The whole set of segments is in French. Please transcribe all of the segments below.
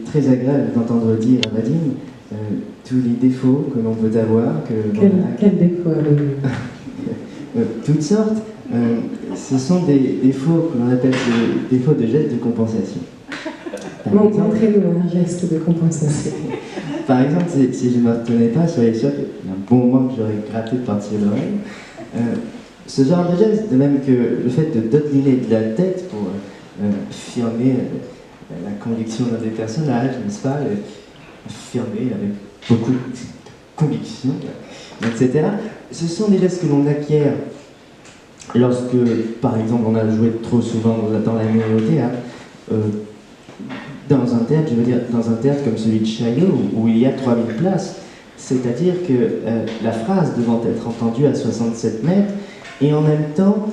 Très agréable d'entendre dire à Vadim tous les défauts que l'on peut avoir. Quel défaut avez-vous? Toutes sortes. Ce sont des défauts que l'on appelle des défauts de geste de compensation. Montrez-nous un geste de compensation. Par exemple, si je ne me retenais pas, soyez sûr qu'il y a un bon moment que j'aurais gratté par-dessus l'oreille. Ce genre de geste, de même que le fait de dodeliner de la tête pour affirmer la conviction d'un des personnages, n'est-ce pas, affirmer avec beaucoup de conviction, etc. Ce sont des gestes que l'on acquiert lorsque, par exemple, on a joué trop souvent dans la nuit au théâtre. Dans un théâtre, je veux dire, dans un théâtre comme celui de Chaillot, où il y a 3000 places, c'est-à-dire que la phrase devant être entendue à 67 mètres, et en même temps,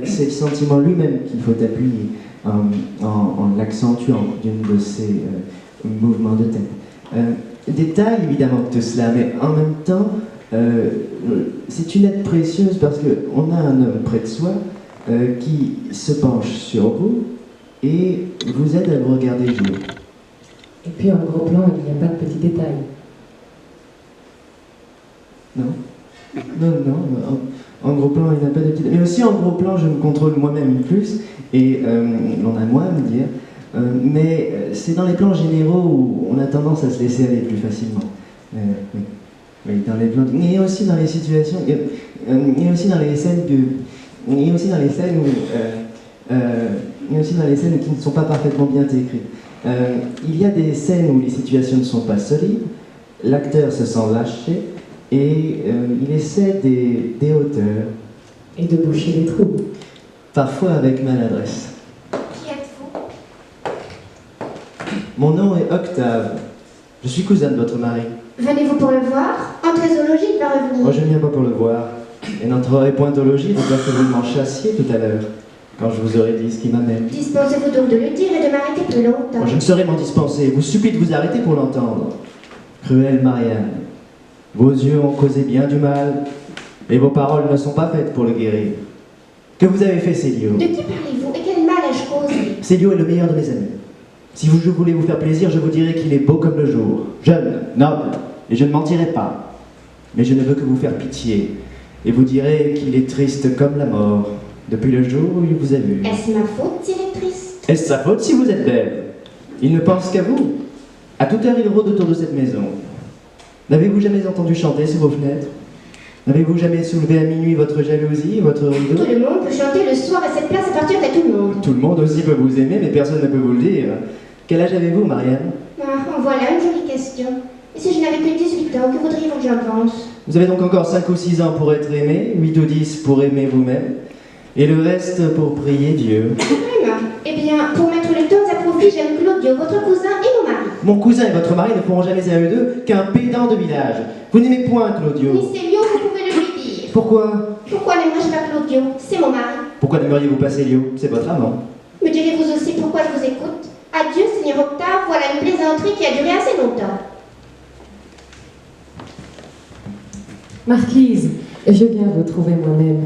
c'est le sentiment lui-même qu'il faut appuyer en l'accentuant d'une de ces mouvements de tête. Détail évidemment de tout cela, mais en même temps, c'est une aide précieuse parce qu'on a un homme près de soi qui se penche sur vous et vous aide à vous regarder jouer. Et puis en gros plan, il n'y a pas de petits détails. Non. En gros plan, il n'y a pas de petits détails. Mais aussi en gros plan, je me contrôle moi-même plus et on a moins à me dire. Mais c'est dans les plans généraux où on a tendance à se laisser aller plus facilement. Oui, dans les plans. Et aussi dans les situations. Et aussi dans les scènes où. Et aussi dans les scènes où. Et aussi dans les scènes qui ne sont pas parfaitement bien écrites. Il y a des scènes où les situations ne sont pas solides, l'acteur se sent lâché et il essaie des hauteurs. Et de boucher les trous. Parfois avec maladresse. Qui êtes-vous? Mon nom est Octave. Je suis cousin de votre mari. Venez-vous pour le voir? Entrez au logis, il va revenir. Moi, je ne viens pas pour le voir. Et n'entrerai point au logis, de peur que vous m'en chassiez tout à l'heure, quand je vous aurai dit ce qui m'amène. Dispensez-vous donc de le dire et de m'arrêter plus longtemps. Moi, je ne saurais m'en dispenser. Vous supplie de vous arrêter pour l'entendre. Cruelle Marianne, vos yeux ont causé bien du mal, et vos paroles ne sont pas faites pour le guérir. Que vous avez fait, Célio? De qui parlez-vous et quel mal ai-je causé? Célio est le meilleur de mes amis. Si je voulais vous faire plaisir, je vous dirais qu'il est beau comme le jour, jeune, noble, et je ne mentirai pas. Mais je ne veux que vous faire pitié, et vous direz qu'il est triste comme la mort, depuis le jour où il vous a vu. Est-ce ma faute s'il est triste? Est-ce sa faute si vous êtes belle? Il ne pense qu'à vous. À toute heure, il rôde autour de cette maison. N'avez-vous jamais entendu chanter sous vos fenêtres? N'avez-vous jamais soulevé à minuit votre jalousie, votre rideau? Tout le monde peut chanter le soir et cette place appartient à tout le monde. Tout le monde aussi peut vous aimer, mais personne ne peut vous le dire. Quel âge avez-vous, Marianne? Ah, voilà une jolie question. Et si je n'avais que 18 ans, que voudriez-vous que j'en pense? Vous avez donc encore 5 ou 6 ans pour être aimé, 8 ou 10 pour aimer vous-même, et le reste pour prier Dieu. Vraiment? Eh bien, pour mettre les temps à profit, j'aime Claudio, votre cousin et mon mari. Mon cousin et votre mari ne feront jamais à eux deux qu'un pédant de village. Vous n'aimez point Claudio. Mais c'est Lio, vous pouvez le lui dire. Pourquoi? Pourquoi n'aimerais-je pas Claudio? C'est mon mari. Pourquoi n'aimeriez-vous pas Célio? C'est votre amant. Me direz-vous aussi pourquoi je vous écoute? Adieu, Seigneur Octave, voilà une plaisanterie qui a duré assez longtemps. Marquise, je viens vous trouver moi-même.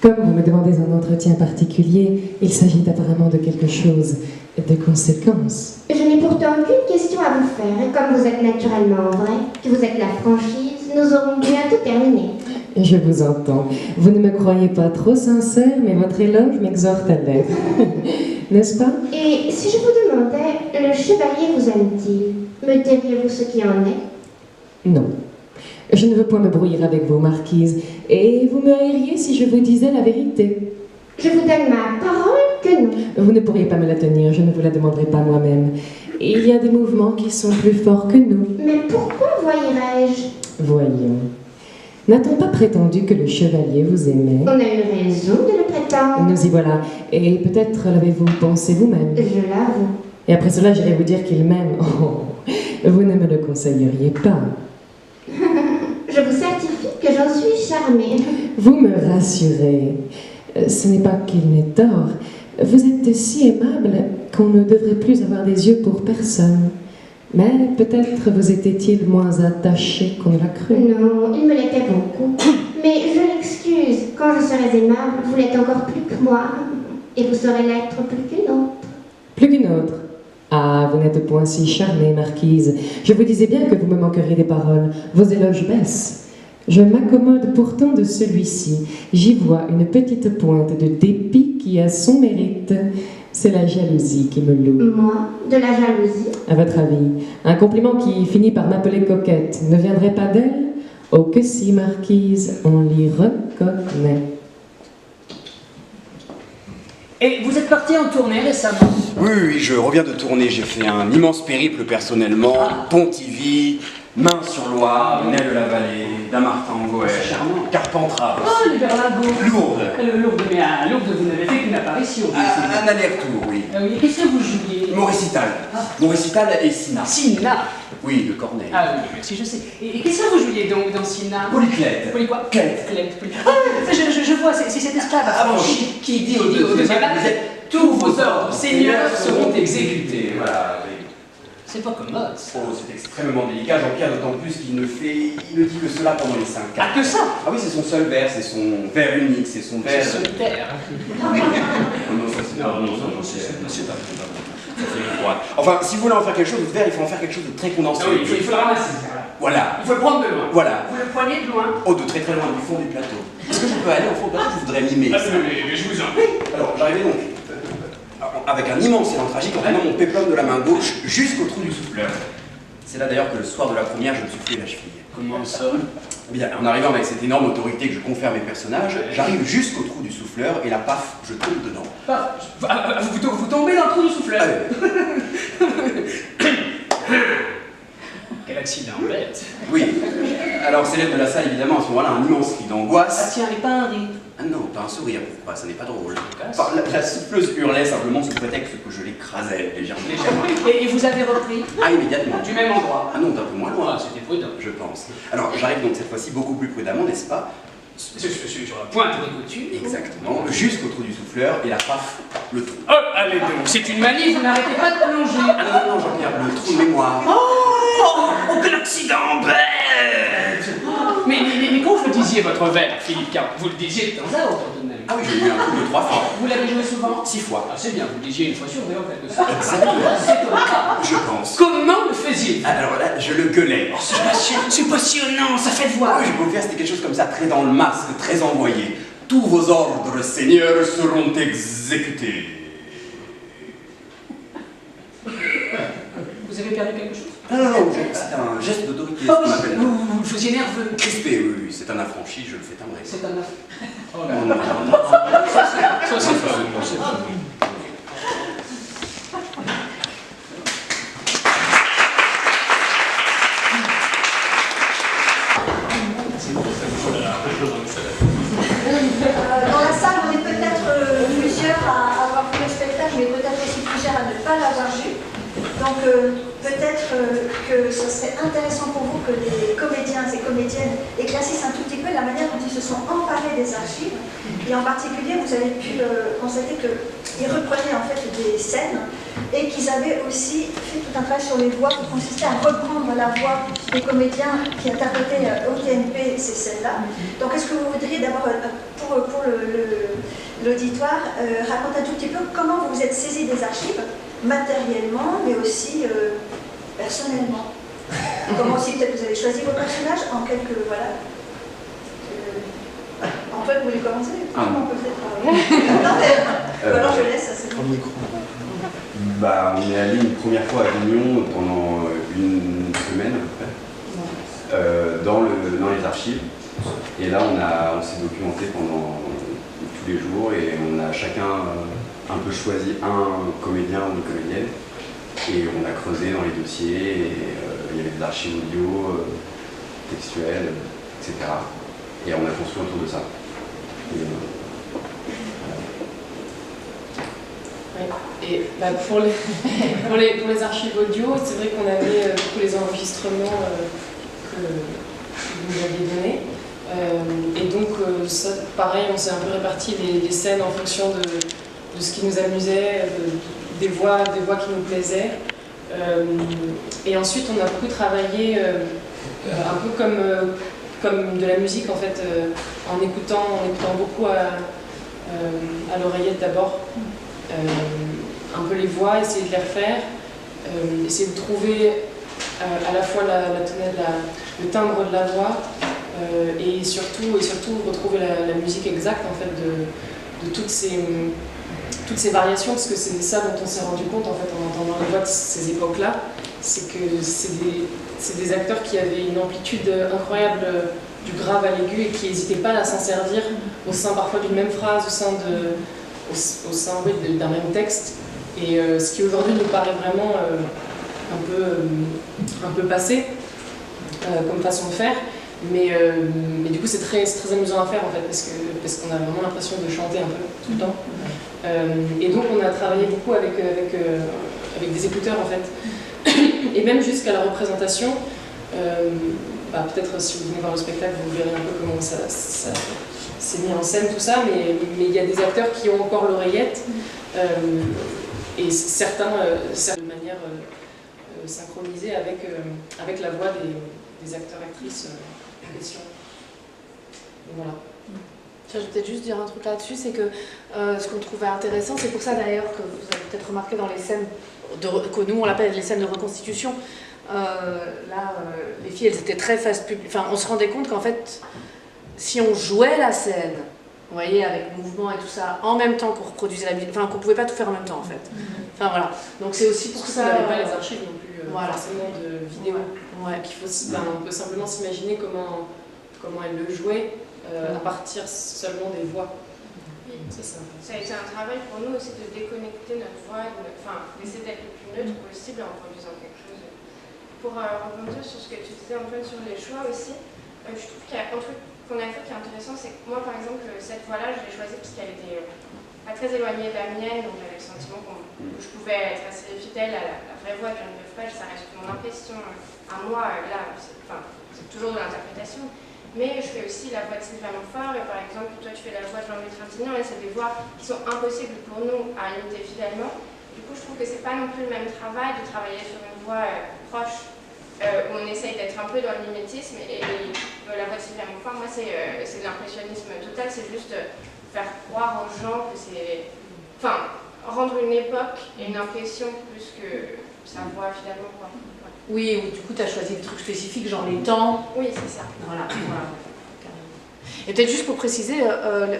Comme vous me demandez un entretien particulier, il s'agit apparemment de quelque chose de conséquence. Je n'ai pourtant qu'une question à vous faire, et comme vous êtes naturellement vrai, que vous êtes la franchise, nous aurons bientôt terminé. Je vous entends. Vous ne me croyez pas trop sincère, mais votre éloge m'exhorte à l'être. N'est-ce pas? Et si je vous demandais, le chevalier vous aime-t-il? Me diriez-vous ce qui en est? Non. Je ne veux point me brouiller avec vous, Marquise, et vous me haïriez si je vous disais la vérité. Je vous donne ma parole que non. Vous ne pourriez pas me la tenir, je ne vous la demanderai pas moi-même. Il y a des mouvements qui sont plus forts que nous. Mais pourquoi voyerais-je? Voyons. N'a-t-on pas prétendu que le chevalier vous aimait? On a eu raison de le prétendre. Nous y voilà. Et peut-être l'avez-vous pensé vous-même. Je l'avoue. Et après cela, j'irai vous dire qu'il m'aime. Oh, vous ne me le conseilleriez pas. Je vous certifie que j'en suis charmée. Vous me rassurez. Ce n'est pas qu'il n'ait tort. Vous êtes si aimable qu'on ne devrait plus avoir des yeux pour personne. Mais peut-être vous était-il moins attaché qu'on ne l'a cru. Non, il me l'était beaucoup. Mais je l'excuse, quand je serai aimable, vous l'êtes encore plus que moi. Et vous saurez l'être plus qu'une autre. Plus qu'une autre. Ah, vous n'êtes point si charmée, marquise. Je vous disais bien que vous me manqueriez des paroles. Vos éloges baissent. Je m'accommode pourtant de celui-ci. J'y vois une petite pointe de dépit qui a son mérite. C'est la jalousie qui me loue. Moi, de la jalousie. À votre avis, un compliment qui finit par m'appeler coquette ne viendrait pas d'elle? Oh que si, marquise, on l'y reconnaît. Et vous êtes parti en tournée récemment? Oui, je reviens de tourner. J'ai fait un immense périple personnellement. Pontivy, Main-sur-Loire, Ney-de-la-Vallée, Dammartin-en-Goël, Carpentras. Oh, les berlingots. Lourdes. Lourdes, mais à Lourdes, vous n'avez fait qu'une apparition. Un aller-retour, oui. Ah oui, qu'est-ce que vous jouiez? Mon récital. Mon récital et Sina. Sina. Oui, de Corneille. Ah oui, merci, je sais. Et qu'est-ce que vous jouiez donc dans Sina? Polyclète. Poly quoi? Clète. Ah, je vois, c'est cet esclave affranchi qui dit au deuxième acte, tous vos ordres, seigneurs, seront exécutés. Voilà, oui. C'est pas commode, ça. Oh, c'est extrêmement délicat, Jean-Pierre, d'autant plus qu'il ne dit que cela pendant les 5 Ah, actes. que ça? Ah oui, c'est son seul vers, c'est son vers unique, c'est son vers... C'est solitaire. Oh non, ça c'est pas c'est pas Enfin, si vous voulez en faire quelque chose de vers, il faut en faire quelque chose de très condensé. Ah oui, il faut le ramasser. Voilà. Il faut le prendre de loin. Voilà. Vous le prenez de loin. Oh, de très très loin, du fond du plateau. Est-ce que je peux aller au fond du plateau? Je voudrais mimer ça. Mais je vous en prie. Alors, j'arrivais donc avec un immense élan tragique en prenant mon péplum de la main gauche jusqu'au trou du souffleur. C'est là d'ailleurs que le soir de la première, je me suis fait la cheville. Comment ça? Bien, en arrivant avec cette énorme autorité que je confère à mes personnages, j'arrive jusqu'au trou du souffleur et là, paf, je tombe dedans. Vous tombez dans le trou du souffleur. Ah, Quel accident bête. oui. Alors, s'élève de la salle, évidemment, à ce moment-là, un immense cri Ah d'angoisse. tiens, et pas un rire. Ah non, pas un sourire, pourquoi? Ça n'est pas drôle. Enfin, la souffleuse hurlait simplement sous prétexte que je l'écrasais légèrement. Et vous avez repris? Ah, immédiatement. Du même endroit? Ah non, d'un peu moins loin. Ah, c'était prudent. Je pense. Alors, j'arrive donc cette fois-ci beaucoup plus prudemment, n'est-ce pas? Sur la pointe des coutures. Exactement, jusqu'au trou du souffleur, et là, paf, le trou. Oh, allez donc, c'est une manie, vous n'arrêtez pas de plonger. Ah non, non, non, Jean-Pierre, le trou de mémoire. Oh, quel accident bête. Mais quand vous disiez votre vers, Philippe Caron, vous le disiez de temps à autre tout de même. Ah oui, j'ai eu un coup de 3 fois. Vous l'avez joué souvent? 6 fois. Ah, c'est bien, vous le disiez une fois sur deux en quelque sorte. Exactement. Je pense. Comment le faisiez-vous? Alors là, je le gueulais. C'est passionnant, ça fait voir. Oui, je peux vous faire, c'était quelque chose comme ça, très dans le masque, très envoyé. Tous vos ordres, seigneurs, seront exécutés. Vous avez perdu quelque chose? Non, non, non, c'est un geste d'autorité, Oh, ce qu'on appelle. vous le faisiez nerveux. Crispé, oui, oui, c'est un affranchi, je le fais timbrer. C'est un affront. Oh là Non, là. non, non, non. Ça, c'est pas. Dans la salle, on est peut-être plusieurs à avoir vu le spectacle, mais peut-être aussi plusieurs à ne pas l'avoir vu. Donc peut-être que ce serait intéressant pour vous que les comédiens et comédiennes éclaircissent un tout petit peu la manière dont ils se sont emparés des archives. Et en particulier, vous avez pu constater qu'ils reprenaient en fait des scènes et qu'ils avaient aussi fait tout un travail sur les voix qui consistait à reprendre la voix des comédiens qui interprétaient au TNP ces scènes-là. Donc est-ce que vous voudriez d'abord, pour l'auditoire, raconter un tout petit peu comment vous vous êtes saisi des archives, matériellement, mais aussi personnellement. Comment aussi peut-être vous avez choisi vos personnages en quelques... Voilà. Antoine, vous voulez commencer? On peut peut-être... Non, mais... alors je laisse, ça c'est bon. Bah, on est allé une première fois à Avignon pendant une semaine à peu près, dans les archives. Et là, on s'est documenté pendant tous les jours et on a chacun un peu choisi un comédien ou une comédienne. Et on a creusé dans les dossiers, et il y avait des archives audio, textuelles, etc. Et on a construit autour de ça. Et bah, pour les archives audio, c'est vrai qu'on avait tous les enregistrements que vous nous aviez donnés. Et donc, ça, pareil, on s'est un peu réparti les scènes en fonction de ce qui nous amusait, des voix qui nous plaisaient. Et ensuite, on a beaucoup travaillé un peu comme de la musique, en fait, en écoutant beaucoup à l'oreillette d'abord. Un peu les voix, essayer de les refaire, essayer de trouver à la fois le timbre de la voix et surtout retrouver la musique exacte en fait de toutes ces variations, parce que c'est ça dont on s'est rendu compte en fait en entendant les voix de ces époques-là, c'est que c'est des acteurs qui avaient une amplitude incroyable du grave à l'aigu et qui n'hésitaient pas à s'en servir au sein parfois d'une même phrase, au sein d'un même texte. Et ce qui aujourd'hui nous paraît vraiment un peu passé comme façon de faire, mais du coup c'est très amusant à faire en fait, parce qu'on a vraiment l'impression de chanter un peu tout le temps. Et donc on a travaillé beaucoup avec des écouteurs en fait, et même jusqu'à la représentation. Peut-être si vous venez voir le spectacle, vous verrez un peu comment ça s'est mis en scène tout ça, mais il y a des acteurs qui ont encore l'oreillette. Et certains de manière synchronisée avec la voix des acteurs-actrices en question. Et voilà. Je vais peut-être juste dire un truc là-dessus, c'est que ce qu'on trouvait intéressant, c'est pour ça d'ailleurs que vous avez peut-être remarqué dans les scènes, que nous on l'appelle les scènes de reconstitution, les filles elles étaient très face publique, enfin on se rendait compte qu'en fait, si on jouait la scène, vous voyez, avec mouvement et tout ça, en même temps qu'on reproduisait la musique, enfin qu'on pouvait pas tout faire en même temps en fait. Enfin voilà. Donc c'est aussi pour ça. On n'avait pas les archives non plus forcément de vidéos. Ouais. On peut simplement s'imaginer comment elle le jouait à partir seulement des voix. C'est ça. Ça a été un travail pour nous aussi de déconnecter notre voix, d'essayer d'être le plus neutre possible en produisant quelque chose. Pour rebondir sur ce que tu disais Antoine sur les choix aussi, je trouve qu'il y a un truc qu'on a fait qui est intéressant, c'est que moi par exemple cette voix-là je l'ai choisie parce qu'elle était pas très éloignée de la mienne, donc j'avais le sentiment que je pouvais être assez fidèle à la vraie voix de Geneviève Page, ça reste mon impression à moi, là c'est toujours de l'interprétation, mais je fais aussi la voix de Sylvain Montfort, et par exemple toi tu fais la voix de Jean-Louis Trintignant, et c'est des voix qui sont impossibles pour nous à imiter fidèlement. Du coup je trouve que c'est pas non plus le même travail de travailler sur une voix proche, où on essaye d'être un peu dans le mimétisme, et la voix de Sylvain Montfort, moi c'est de l'impressionnisme total, c'est juste faire croire aux gens que c'est... Enfin, rendre une époque et une impression plus que sa voix finalement, quoi. Ouais. Oui, ou du coup tu as choisi des trucs spécifiques, genre les temps. Oui, c'est ça. Voilà. Et peut-être juste pour préciser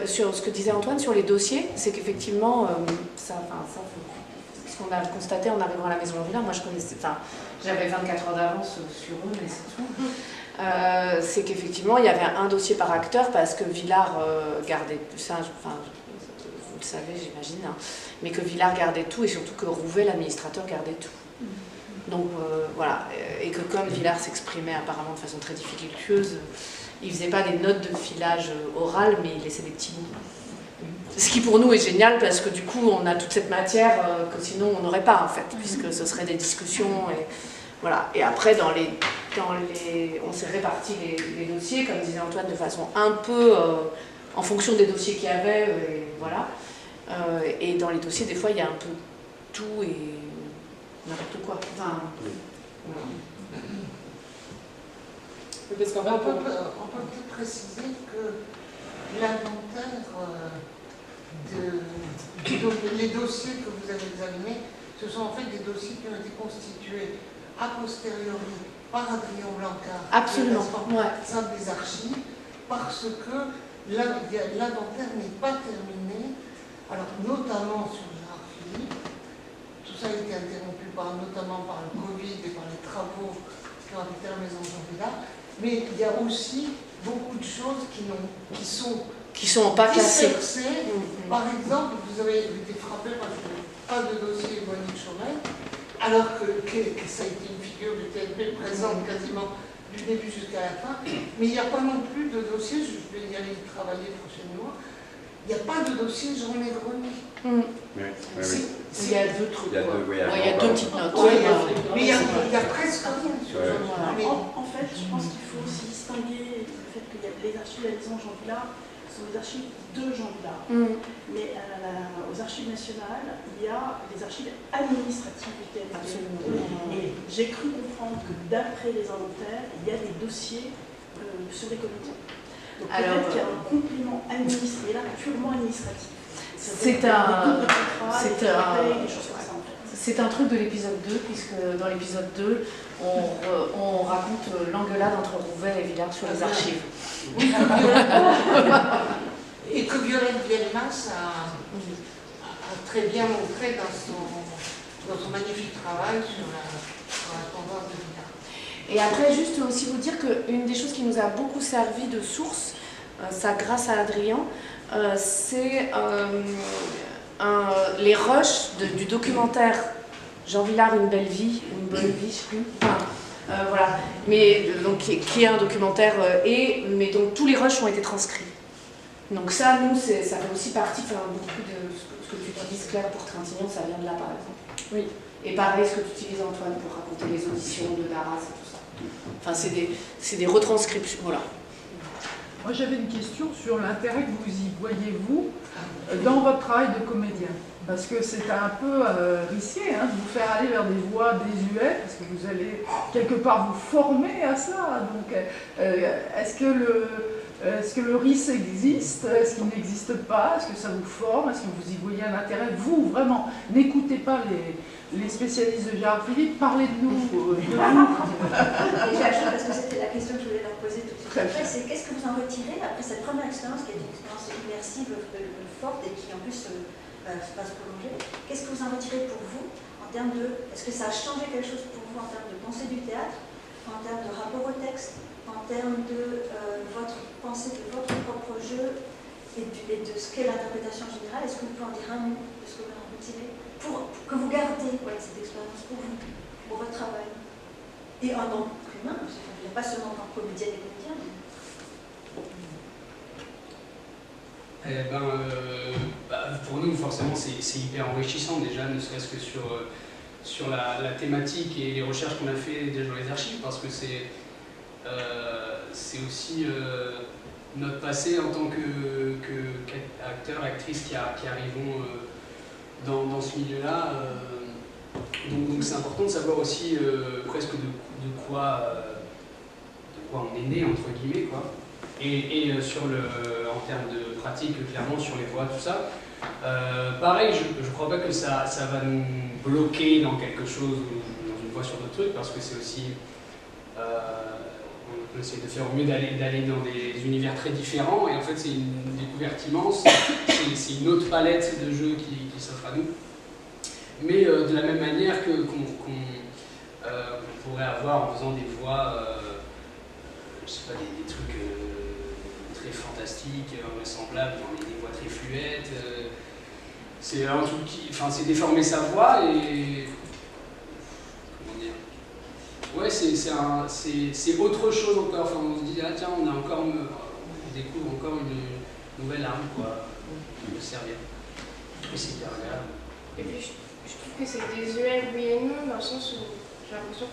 sur ce que disait Antoine sur les dossiers, c'est qu'effectivement, ce qu'on a constaté en arrivant à la Maison Villard, moi je connaissais, j'avais 24 heures d'avance sur eux, mais c'est tout. C'est qu'effectivement il y avait un dossier par acteur parce que Villard gardait ça, vous le savez j'imagine, hein, mais que Villard gardait tout et surtout que Rouvet, l'administrateur, gardait tout. Donc voilà, et que comme Villard s'exprimait apparemment de façon très difficultueuse, il faisait pas des notes de filage orales, mais il laissait des petits bouts. Ce qui pour nous est génial parce que du coup on a toute cette matière que sinon on n'aurait pas en fait, puisque ce serait des discussions et voilà. Et après on s'est réparti les dossiers, comme disait Antoine, de façon un peu en fonction des dossiers qu'il y avait, et voilà. Et dans les dossiers des fois il y a un peu tout et n'importe quoi. Enfin, voilà. Parce qu'en fait, on peut peut-être préciser que l'inventaire les dossiers que vous avez examinés, ce sont en fait des dossiers qui ont été constitués a posteriori par Adrien Blancard. Absolument, ouais. Ça des archives, parce que l'inventaire n'est pas terminé, alors notamment sur Gérard Philippe, tout ça a été interrompu notamment par le Covid et par les travaux qui ont été à la Maison Jean Villard, mais il y a aussi beaucoup de choses qui sont pas classées. Par exemple, vous avez été frappé parce qu'il n'y a pas de dossier Monique Chomel, alors que ça a été une figure du TNP présente quasiment du début jusqu'à la fin, mais il n'y a pas non plus de dossier, je vais y aller travailler prochainement, Il n'y a pas de dossier journée de remis. Mm. Il y a deux trucs. Il y a deux, il y a deux petites notes. Mais il y a presque rien. En fait, je pense qu'il faut aussi distinguer le fait qu'il y a les archives de la maison Jean Vilar, ce sont les archives de Jean Vilar. Mais aux archives nationales, il y a les archives administratives du TNP. Et j'ai cru comprendre que d'après les inventaires, il y a des dossiers sur les comédiens. Donc peut-être qu'il y a un complément administratif, mais là purement administratif. C'est un truc de l'épisode 2, puisque dans l'épisode 2, on raconte l'engueulade entre Rouvet et Villard sur les archives. Oui, et que Violette Vielmas a très bien montré dans son magnifique travail sur la tendance de Villard. Et après, juste aussi vous dire qu'une des choses qui nous a beaucoup servi de source, ça grâce à Adrien, c'est les rushs du documentaire Jean Vilar, une belle vie, ou une bonne vie, je sais plus. Enfin, voilà. Mais donc qui est un documentaire mais donc tous les rushs ont été transcrits. Donc ça, nous, ça fait aussi partie, beaucoup de ce que tu utilises, Claire, pour Trintignant, ça vient de là, par exemple. Oui. Et pareil, ce que tu utilises, Antoine, pour raconter les auditions de Darras et tout ça. Enfin, c'est des retranscriptions, voilà. Moi, j'avais une question sur l'intérêt que vous y voyez, vous, dans votre travail de comédien. Parce que c'est un peu risqué de vous faire aller vers des voies désuètes, parce que vous allez quelque part vous former à ça. Donc, est-ce que le risque existe? Est-ce qu'il n'existe pas? Est-ce que ça vous forme? Est-ce que vous y voyez un intérêt? Vous, vraiment, n'écoutez pas les spécialistes de Gérard Philippe, parlez de nous. Et j'ajoute, parce que c'était la question que je voulais leur poser tout de suite après, c'est qu'est-ce que vous en retirez après cette première expérience, qui est une expérience immersive, forte et qui en plus va se prolonger? Qu'est-ce que vous en retirez pour vous en termes de... Est-ce que ça a changé quelque chose pour vous en termes de pensée du théâtre, en termes de rapport au texte, en termes de votre pensée de votre propre jeu et de ce qu'est l'interprétation générale? Est-ce que vous pouvez en dire un mot de ce que vous en retirez pour que vous gardez cette expérience pour vous, pour votre travail? Et en tant qu'humain, pas seulement en tant que comédienne et comédien. Pour nous, forcément, c'est hyper enrichissant déjà, ne serait-ce que sur la thématique et les recherches qu'on a fait déjà dans les archives, parce que c'est aussi notre passé en tant qu'acteur, actrice qui arrivons dans ce milieu-là. Donc c'est important de savoir aussi presque de quoi on est né, entre guillemets, quoi. Et en termes de pratique, clairement, sur les voix, tout ça. Pareil, je ne crois pas que ça va nous bloquer dans quelque chose, ou dans une voie sur d'autres trucs, parce que c'est aussi... on essaie de faire au mieux d'aller dans des univers très différents, et en fait c'est une découverte immense, c'est une autre palette de jeux qui s'offre à nous. Mais de la même manière qu'on pourrait avoir en faisant des voix, je sais pas, des trucs très fantastiques, invraisemblables, des voix très fluettes. C'est un truc c'est déformer sa voix et... Comment dire? Ouais, c'est autre chose encore. Enfin, on se dit, ah tiens, on découvre encore une nouvelle arme, quoi, qui peut servir. Et c'est hyper agréable. Et puis, je trouve que c'est désuet, oui et non, dans le sens où j'ai l'impression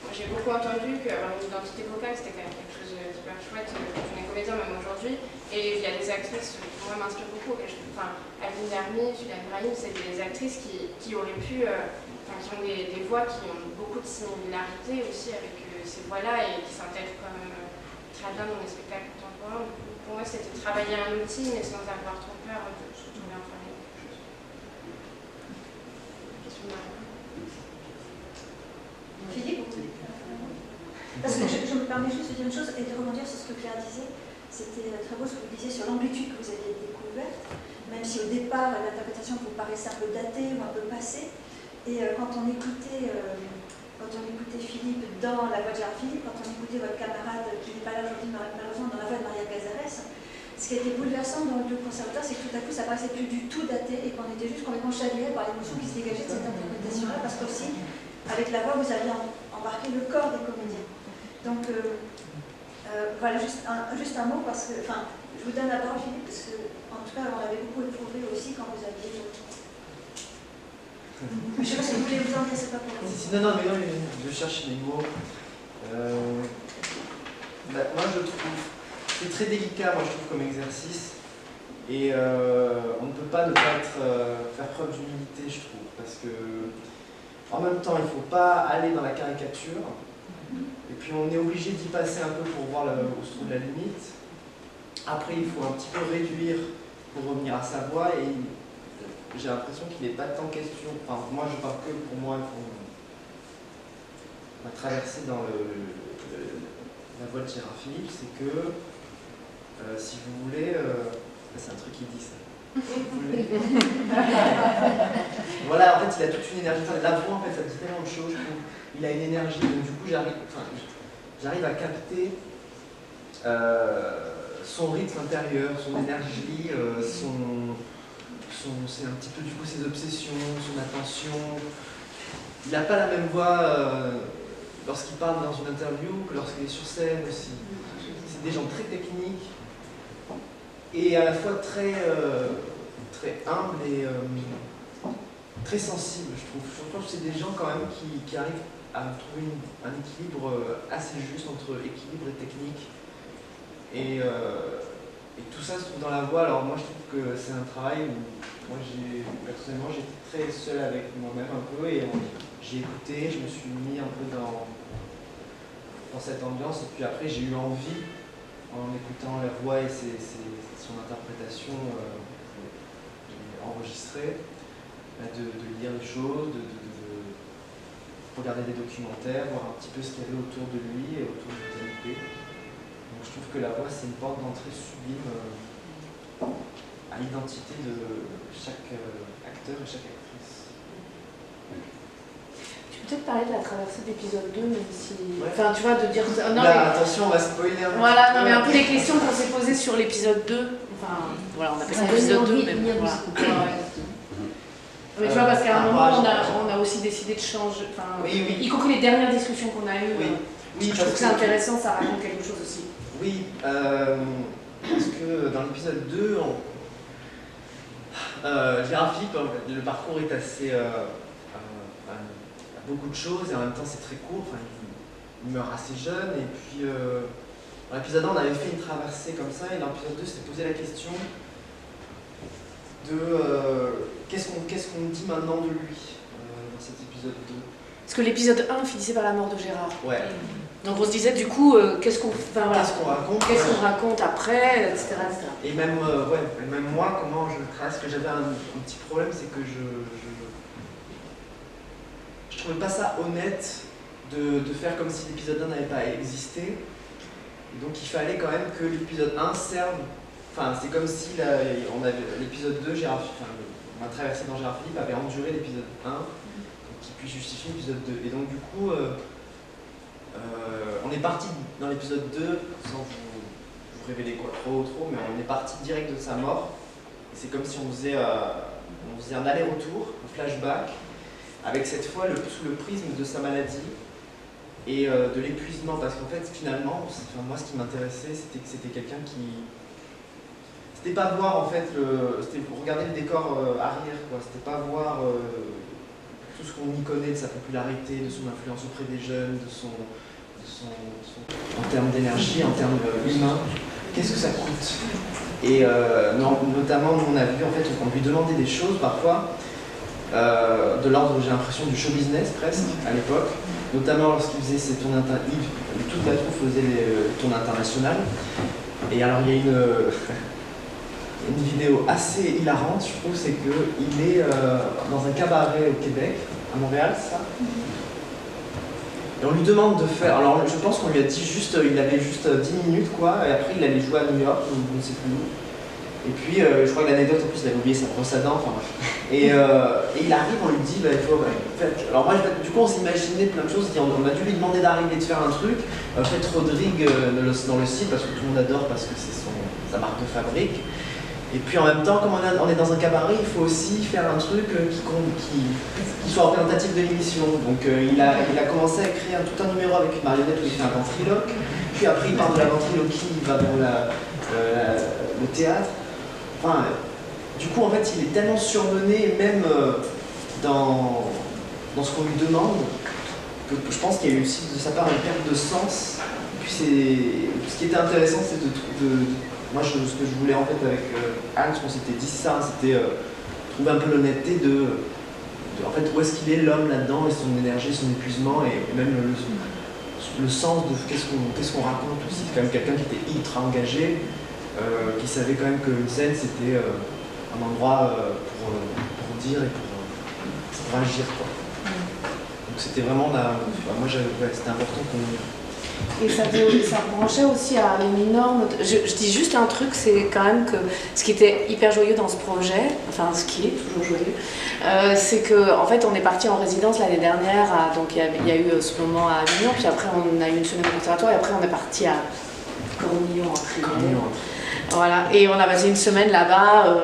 j'ai beaucoup entendu qu'avoir une identité vocale, c'était quand même quelque chose d'hyper chouette quand on est comédien, même aujourd'hui. Et il y a des actrices qui, moi, m'inspirent beaucoup. Aline Dermy, Juliane Brahim, c'est des actrices qui auraient pu, qui ont des voix qui ont beaucoup de similarité aussi avec ces voix-là et qui s'intègrent quand même très bien dans les spectacles contemporains. Pour moi, c'était travailler un outil, mais sans avoir trop peur de se retrouver en famille. Philippe? Parce que je me permets juste de dire une chose et de rebondir sur ce que Claire disait. C'était très beau ce que vous disiez sur l'amplitude que vous aviez découverte, même si au départ l'interprétation vous paraissait un peu datée ou un peu passée. Et quand on écoutait Philippe dans La Voix de Gérard Philippe, quand on écoutait votre camarade qui n'est pas là aujourd'hui malheureusement dans La Voix de Maria Cazares, ce qui était bouleversant dans le conservatoire, c'est que tout à coup ça paraissait plus du tout daté et qu'on était juste complètement chaviré par l'émotion qui se dégageait de cette interprétation-là, parce qu'aussi avec la voix vous aviez embarqué le corps des comédiens. Donc voilà, juste un mot, parce que, je vous donne la parole, Philippe, parce que tout cas, on avait beaucoup éprouvé aussi quand vous aviez... Je ne sais pas si vous voulez vous en dire, c'est pas pour vous. Non, je cherche les mots. Moi, je trouve c'est très délicat, moi, je trouve, comme exercice. Et on ne peut pas ne pas faire preuve d'humilité, je trouve. Parce que, en même temps, il ne faut pas aller dans la caricature. Et puis, on est obligé d'y passer un peu pour voir où se trouve la limite. Après, il faut un petit peu réduire pour revenir à sa voix. Et j'ai l'impression qu'il n'est pas tant question. Enfin, moi, je parle que pour moi. On va traverser dans la voie de Gérard Philippe, c'est que, si vous voulez, c'est un truc qui dit ça. Si vous voulez. Voilà, en fait, il a toute une énergie. La voix, en fait, ça dit tellement de choses. Il a une énergie, donc du coup, j'arrive à capter son rythme intérieur, son énergie, c'est un petit peu du coup ses obsessions, son attention. Il n'a pas la même voix lorsqu'il parle dans une interview que lorsqu'il est sur scène aussi. C'est des gens très techniques et à la fois très humbles et très sensibles, je trouve. Je trouve que c'est des gens quand même qui arrivent à trouver un équilibre assez juste entre équilibre et technique. Et tout ça se trouve dans la voix. Alors moi je trouve que c'est un travail où moi personnellement j'étais très seul avec moi-même un peu et j'ai écouté, je me suis mis un peu dans cette ambiance et puis après j'ai eu envie, en écoutant la voix et son interprétation enregistrée, de lire les choses, de regarder des documentaires, voir un petit peu ce qu'il y avait autour de lui et autour du TNP. Donc je trouve que la voix c'est une porte d'entrée sublime à l'identité de chaque acteur et chaque actrice. Tu peux peut-être parler de la traversée d'épisode 2, même si... Ouais. Enfin, tu vois, de dire... Non, là, mais... attention, on va spoiler. Voilà, non, mais un peu les questions qu'on s'est posées sur l'épisode 2. Enfin, voilà, on appelle ça l'épisode 2, mais bon, voilà. Mais tu vois, parce qu'à un moment, on a aussi décidé de changer, enfin, oui. Y compris les dernières discussions qu'on a eues. Oui, je trouve que c'est intéressant, ça raconte quelque chose aussi. Oui, parce que dans l'épisode 2, Gérard Philippe, le parcours est assez... il y a beaucoup de choses et en même temps c'est très court. Enfin, il meurt assez jeune et puis dans l'épisode 1 on avait fait une traversée comme ça et dans l'épisode 2 c'était posé la question de qu'est-ce qu'on dit maintenant de lui dans cet épisode 2. Parce que l'épisode 1 finissait par la mort de Gérard. Ouais. Donc on se disait du coup, qu'est-ce qu'on raconte après, etc. Et même, même moi, comment je trace, que j'avais un petit problème, c'est que je trouvais pas ça honnête de faire comme si l'épisode 1 n'avait pas existé. Et donc il fallait quand même que l'épisode 1 serve. Enfin, c'est comme si l'épisode 2, ma traversée dans Gérard Philippe avait enduré l'épisode 1, qui puisse justifier l'épisode 2. Et donc du coup, on est parti dans l'épisode 2, sans vous révéler trop, mais on est parti direct de sa mort. Et c'est comme si on faisait un aller-retour, un flashback, avec cette fois sous le prisme de sa maladie et de l'épuisement. Parce qu'en fait, finalement, moi ce qui m'intéressait, c'était que c'était quelqu'un qui... C'était pas voir en fait, c'était regarder le décor arrière, quoi. C'était pas voir tout ce qu'on y connaît de sa popularité, de son influence auprès des jeunes, en termes d'énergie, en termes humains. Qu'est-ce que ça coûte? Et notamment, on a vu en fait, on lui demandait des choses parfois de l'ordre, j'ai l'impression, du show business presque à l'époque, notamment lorsqu'il faisait ses tournées internationales. Toute la troupe faisait les tournées internationales. Et alors il y a une vidéo assez hilarante, je trouve, c'est qu'il est dans un cabaret au Québec, à Montréal, c'est ça? Et on lui demande de faire, alors je pense qu'on lui a dit il avait juste 10 minutes quoi, et après il allait jouer à New York, ou je ne sais plus où. Et puis je crois que l'anecdote en plus il avait oublié sa brosse à dents, enfin bref. Et il arrive, on lui dit, il faut... Alors moi, du coup on s'imaginait plein de choses, on a dû lui demander d'arriver de faire un truc, faites Rodrigue dans le site, parce que tout le monde adore, parce que c'est sa marque de fabrique. Et puis en même temps, comme on est dans un cabaret, il faut aussi faire un truc qui soit représentatif de l'émission. Donc il a commencé à écrire tout un numéro avec une marionnette où il fait un ventriloque. Puis après il part de la ventriloquie, il va dans le théâtre. Enfin, du coup, en fait, il est tellement surmené, même dans ce qu'on lui demande, que je pense qu'il y a eu aussi de sa part une perte de sens. Et puis ce qui était intéressant, c'est moi, ce que je voulais en fait avec Anne, ce qu'on s'était dit, ça, c'était trouver un peu l'honnêteté en fait, où est-ce qu'il est l'homme là-dedans, et son énergie, son épuisement, et même le sens de qu'est-ce qu'on raconte aussi. C'est quand même quelqu'un qui était ultra engagé, qui savait quand même qu'une scène, c'était un endroit pour dire et pour agir, quoi. Donc c'était vraiment c'était important qu'on... Et ça branchait aussi à une énorme... Je dis juste un truc, c'est quand même que ce qui était hyper joyeux dans ce projet, enfin ce qui est toujours joyeux, c'est qu'en fait on est parti en résidence l'année dernière, donc il y a eu ce moment à Avignon, puis après on a eu une semaine au conservatoire, et après on est parti à Cornillon en privé. Voilà, et on a passé une semaine là-bas,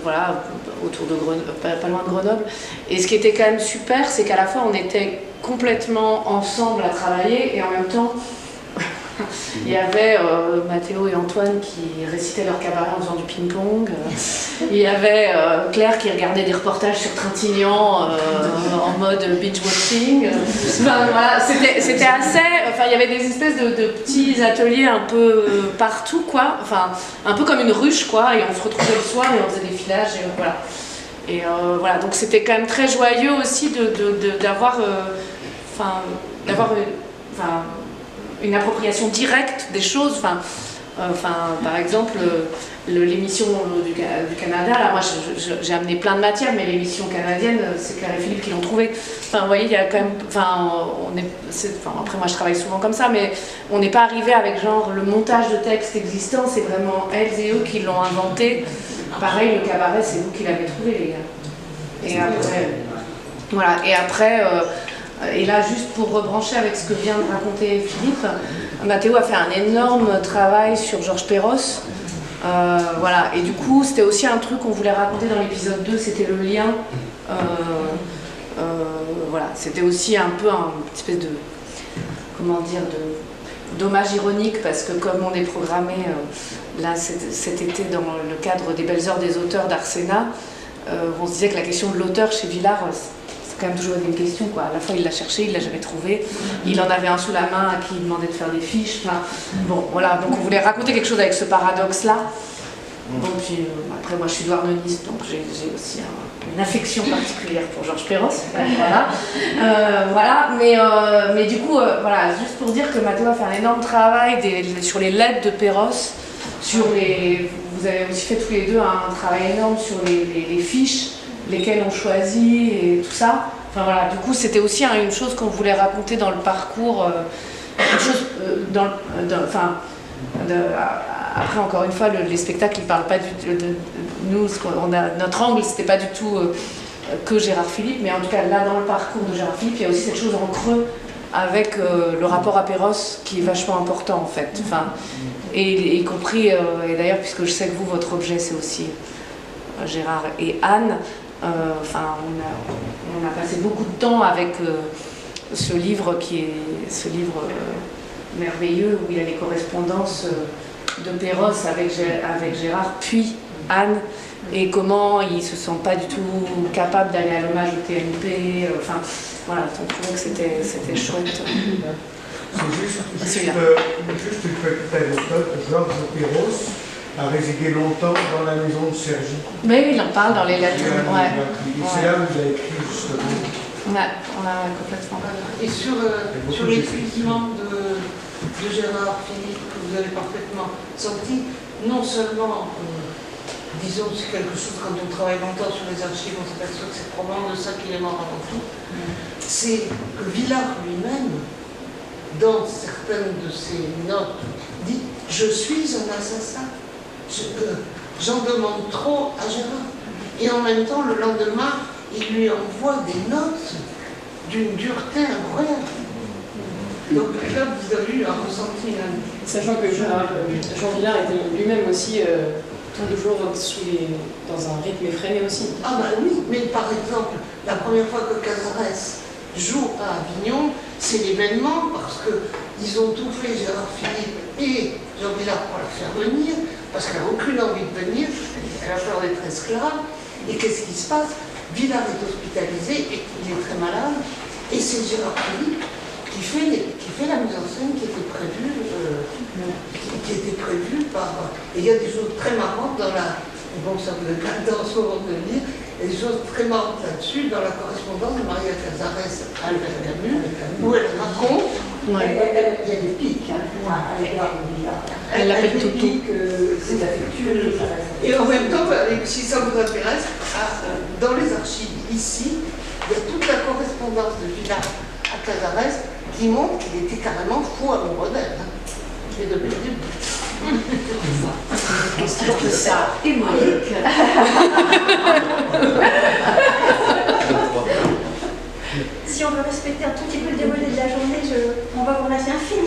voilà, autour de pas loin de Grenoble. Et ce qui était quand même super, c'est qu'à la fois on était complètement ensemble à travailler, et en même temps, il y avait Mathéo et Antoine qui récitaient leur cabaret en faisant du ping-pong. Il y avait Claire qui regardait des reportages sur Trintignant en mode binge-watching. Enfin, voilà, c'était assez... Enfin, il y avait des espèces de petits ateliers un peu partout, quoi. Enfin, un peu comme une ruche, quoi. Et on se retrouvait le soir et on faisait des filages, et voilà. Et voilà, donc c'était quand même très joyeux aussi d'avoir une appropriation directe des choses. Par exemple, l'émission du Canada, là, moi j'ai amené plein de matières, mais l'émission canadienne, c'est Claire et Philippe qui l'ont trouvée. Enfin, vous voyez, il y a quand même... après, moi je travaille souvent comme ça, mais on n'est pas arrivé avec genre le montage de textes existants, c'est vraiment elles et eux qui l'ont inventé. Pareil, le cabaret, c'est vous qui l'avez trouvé, les gars. Et après, voilà. Et après, et là, juste pour rebrancher avec ce que vient de raconter Philippe, Mathéo a fait un énorme travail sur Georges Perros. Voilà. Et du coup, c'était aussi un truc qu'on voulait raconter dans l'épisode 2, c'était le lien. Voilà. C'était aussi un peu une espèce de... Comment dire, d'hommage ironique, parce que comme on est programmé là cet été dans le cadre des Belles Heures des auteurs d'Arsena, on se disait que la question de l'auteur chez Villard, c'est quand même toujours une question, quoi. À la fois il l'a cherché, il l'a jamais trouvé, il en avait un sous la main à qui il demandait de faire des fiches. Enfin, bon, voilà, donc on voulait raconter quelque chose avec ce paradoxe-là. Bon, puis après moi je suis douarneniste, donc j'ai aussi une affection particulière pour Georges Perros. Voilà, voilà. Mais du coup, voilà, juste pour dire que Mathéo a fait un énorme travail sur les lettres de Perros, vous avez aussi fait tous les deux un travail énorme sur les fiches, lesquelles on choisit et tout ça. Enfin voilà, du coup c'était aussi une chose qu'on voulait raconter dans le parcours, une chose après encore une fois les spectacles ils parlent pas du tout nous, notre angle c'était pas du tout que Gérard Philippe, mais en tout cas là dans le parcours de Gérard Philippe il y a aussi cette chose en creux avec le rapport à Perros qui est vachement important en fait. Enfin, et y compris, et d'ailleurs puisque je sais que vous, votre objet c'est aussi Gérard et Anne, enfin on a passé beaucoup de temps avec ce livre qui est ce livre merveilleux où il y a les correspondances de Perros avec Gérard puis Anne, et comment ils se sentent pas du tout capables d'aller à l'hommage au TNP, enfin voilà, donc je trouvais que c'était chouette. C'est juste une petite anecdote. Georges Perros a résidé longtemps dans la maison de Cergy. Mais il en parle dans les lettres. Ouais. C'est là où il a écrit justement. Ouais, complètement. Et sur l'épuisement de Gérard Philippe, que vous avez parfaitement senti, non seulement, disons, c'est quelque chose, quand on travaille longtemps sur les archives, on s'aperçoit que c'est probablement de ça qu'il est mort avant tout, c'est que Villard lui-même, dans certaines de ses notes, dit « Je suis un assassin, j'en demande trop à Gérard ». Et en même temps, le lendemain, il lui envoie des notes d'une dureté incroyable. Donc là, vous avez eu un ressenti. Sachant que Jean Villard était lui-même aussi toujours dans un rythme effréné aussi. Ah bah oui, mais par exemple, la première fois que Cazares joue à Avignon, c'est l'événement parce qu'ils ont tout fait, Gérard Philippe et Jean Villard, pour la faire venir, parce qu'elle n'a aucune envie de venir. Elle a être esclave. Et qu'est-ce qui se passe? Villard est hospitalisé et il est très malade. Et c'est Gérard Philippe qui fait la mise en scène qui était prévue par... Et il y a des choses très marrantes dans la... Bon, ça vous êtes pas dans ce moment de le lire. Il y a des choses très marrantes là-dessus dans la correspondance de Maria Casares à Albert Camus, où elle raconte... Il y a des pics, hein, à l'égard de Villard. Elle l'appelle Toutou. C'est affectueux. Et en même temps, si ça vous intéresse, dans les archives ici, il y a toute la correspondance de Villard à Casares qui montre qu'il était carrément fou amoureux d'elle. Et de le début. Question de ça, et Monique. Si on veut respecter un tout petit peu le déroulé de la journée, on va vous passer un film.